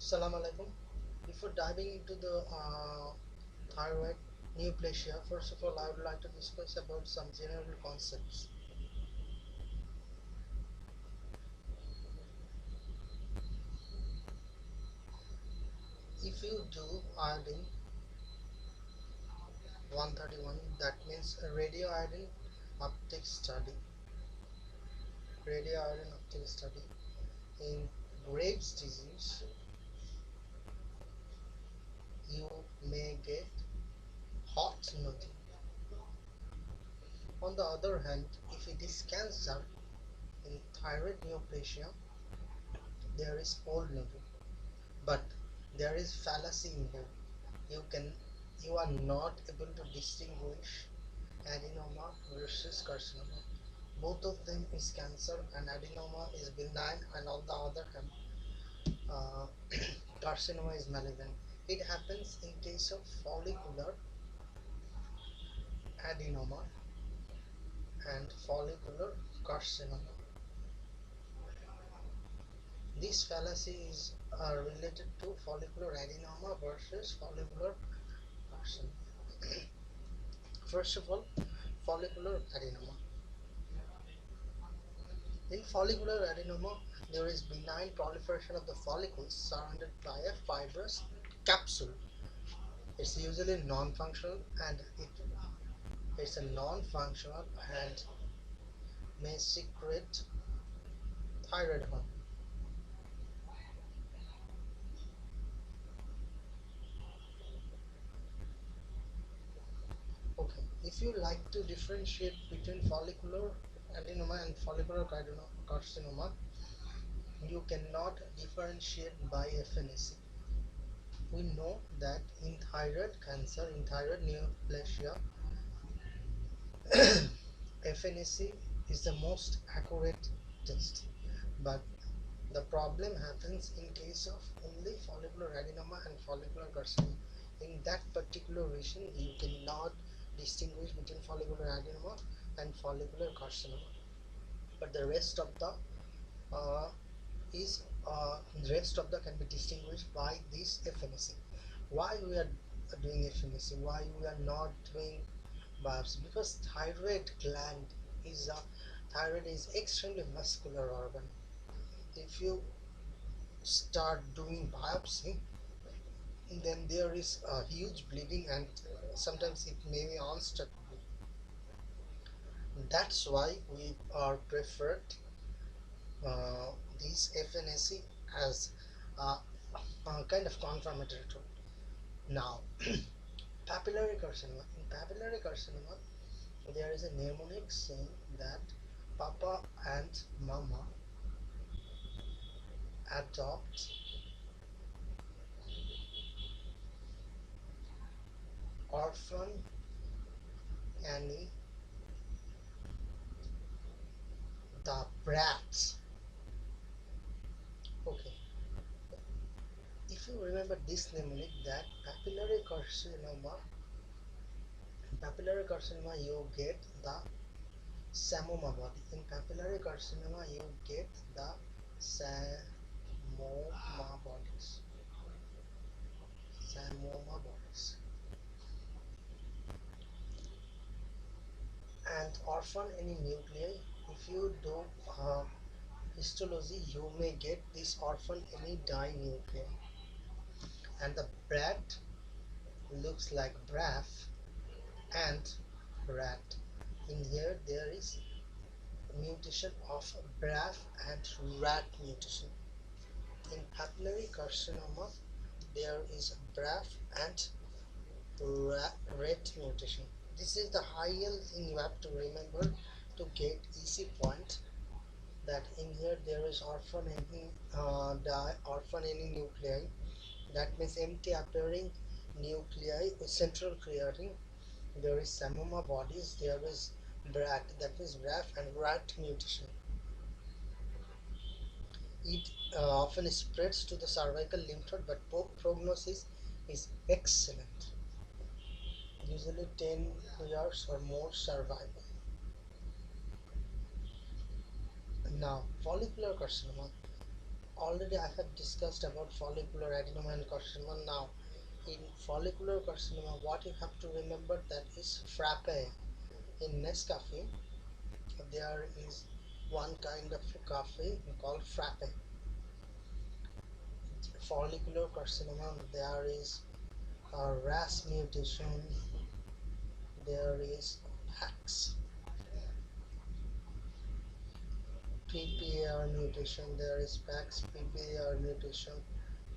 Salam alaikum. Before diving into the thyroid neoplasia, first of all, I would like to discuss about some general concepts. If you do iodine 131, that means a radioiodine uptake study. Radioiodine uptake study in Graves' disease, you may get hot nodule. On the other hand, if it is cancer in thyroid neoplasia, there is cold nodule. But there is fallacy in here. You are not able to distinguish adenoma versus carcinoma. Both of them is cancer, and adenoma is benign, and on the other hand, uh, carcinoma is malignant. It happens in case of follicular adenoma and follicular carcinoma. This fallacy is related to follicular adenoma versus follicular carcinoma. First of all, follicular adenoma. In follicular adenoma, there is benign proliferation of the follicles surrounded by a fibrous capsule. It's usually non-functional and it's a non-functional and may secrete thyroid hormone. Okay, if you like to differentiate between follicular adenoma and follicular carcinoma, you cannot differentiate by FNAC. We know that in thyroid cancer, in thyroid neoplasia, FNAC is the most accurate test, but the problem happens in case of only follicular adenoma and follicular carcinoma. In that particular region, you cannot distinguish between follicular adenoma and follicular carcinoma. But the rest of the uh, is rest of the can be distinguished by this FNAC. Why we are doing FNAC? Why we are not doing biopsy? Because thyroid is extremely muscular organ. If you start doing biopsy, then there is a huge bleeding, and sometimes it may be unstoppable. That's why we are preferred uh, this FNAC as a kind of confirmatory tool. Now, papillary carcinoma. In papillary carcinoma, there is a mnemonic saying that Papa and Mama adopt orphan Annie the brats. Okay, if you remember this mnemonic, that papillary carcinoma you get the samoma body. In papillary carcinoma you get the samoma bodies. Samoma bodies. And orphan any nuclei, if you do histology, you may get this orphan any dinuclei. And the brat looks like braff and rat. In here there is mutation of braff and rat mutation. In papillary carcinoma there is braff and rat mutation. This is the highest thing you have to remember to get easy point, that in here there is orphan any nuclei. That means empty appearing nuclei with central clearing. There is samoma bodies, there is brat, that means braff and rat mutation. It often spreads to the cervical lymph node, but prognosis is excellent. Usually 10 years or more survival. Now, follicular carcinoma. Already I have discussed about follicular adenoma and carcinoma. Now in follicular carcinoma, what you have to remember, that is frappe. In Nescafe there is one kind of coffee called frappe. Follicular carcinoma, there is a RAS mutation, there is PAX, PPAR mutation, there is PAX, PPAR mutation,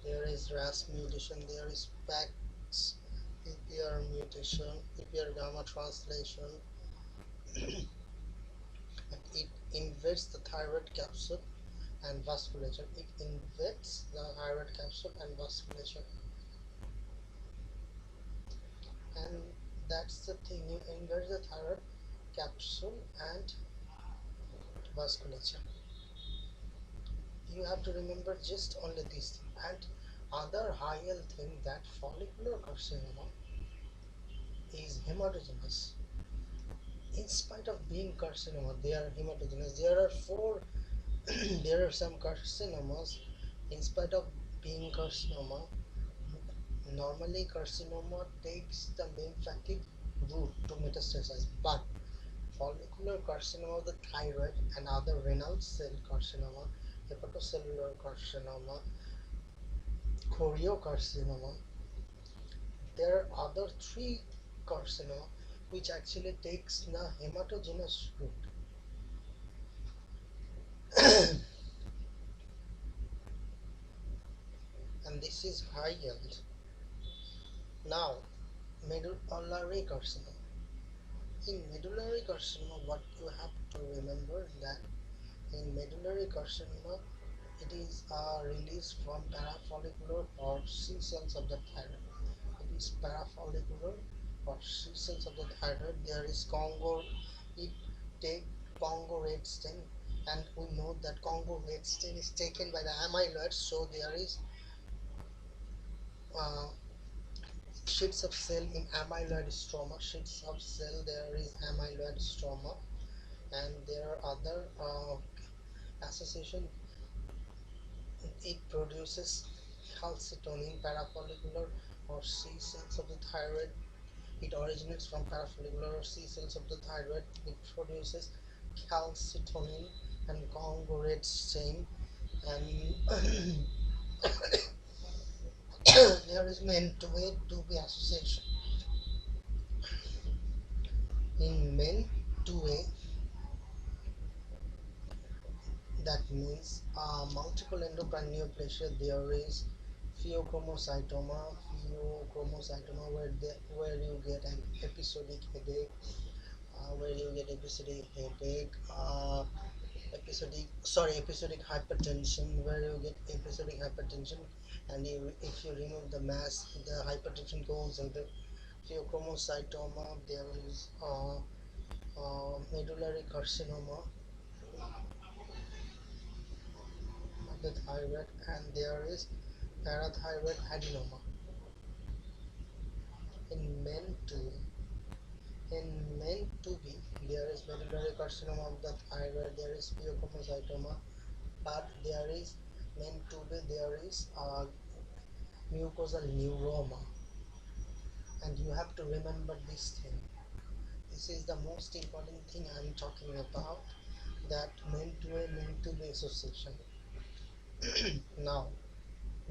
there is RAS mutation, there is PAX, PPAR mutation, PPAR gamma translation, and it invades the thyroid capsule and vasculature. It invades the thyroid capsule and vasculature, and that's the thing. You invade the thyroid capsule and vasculature. You have to remember just only this thing. And other higher thing, that follicular carcinoma is hematogenous. In spite of being carcinoma, they are hematogenous. There are four. There are some carcinomas. In spite of being carcinoma, normally carcinoma takes the lymphatic route to metastasize, but follicular carcinoma of the thyroid and other renal cell carcinoma, hepatocellular carcinoma, choriocarcinoma, there are other three carcinoma which actually takes the hematogenous route. And this is high yield. Now, medullary carcinoma. In medullary carcinoma, what you have to remember, that in medullary carcinoma, it is released from parafollicular or C cells of the thyroid. It is parafollicular or C cells of the thyroid. There is Congo. It take Congo red stain, and we know that Congo red stain is taken by the amyloid. So there is uh, sheets of cell in amyloid stroma. Sheets of cell, there is amyloid stroma, and there are other association. It produces calcitonin, parafollicular or C cells of the thyroid. It originates from parafollicular or C cells of the thyroid. It produces calcitonin and Congo red stain, and there is men to a 2B association. In men 2A, that means multiple endocrine neoplasia, there is pheochromocytoma, where you get an episodic headache, episodic hypertension, where you get episodic hypertension, and if you remove the mass, the hypertension goes into pheochromocytoma. There is medullary carcinoma of the thyroid, and there is parathyroid adenoma. In men 2, in men 2B, there is medullary carcinoma of the thyroid, there is pheochromocytoma, but there is men 2B, there is mucosal neuroma, and you have to remember this thing. This is the most important thing I am talking about, that men 2A, men 2B association. Now,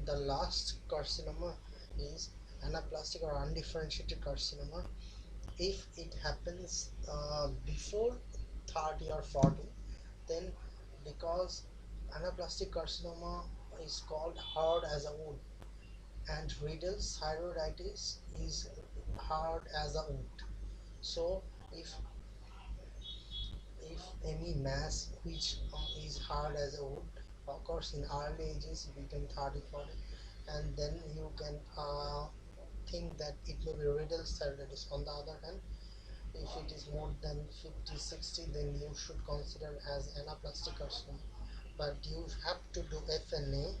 the last carcinoma is anaplastic or undifferentiated carcinoma. If it happens before 30 or 40, then, because anaplastic carcinoma is called hard as a wood, and Riddle's thyroiditis is hard as a wood. So if any mass which is hard as a wood occurs in early ages between 30 40, and then you can think that it may be Riddle's thyroiditis. On the other hand, if it is more than 50 60, then you should consider as anaplastic carcinoma, but you have to do FNA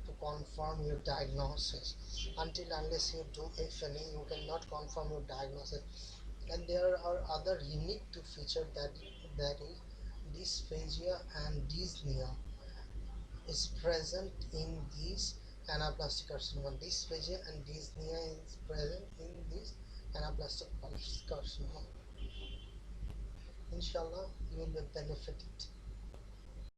to confirm your diagnosis. Until unless you do FNA, you cannot confirm your diagnosis. And there are other unique two features, that is dysphagia and dyspnea. is present in these anaplastic carcinoma. Dysphagia and dyspnea is present in this anaplastic carcinoma. Inshallah, you will be benefited.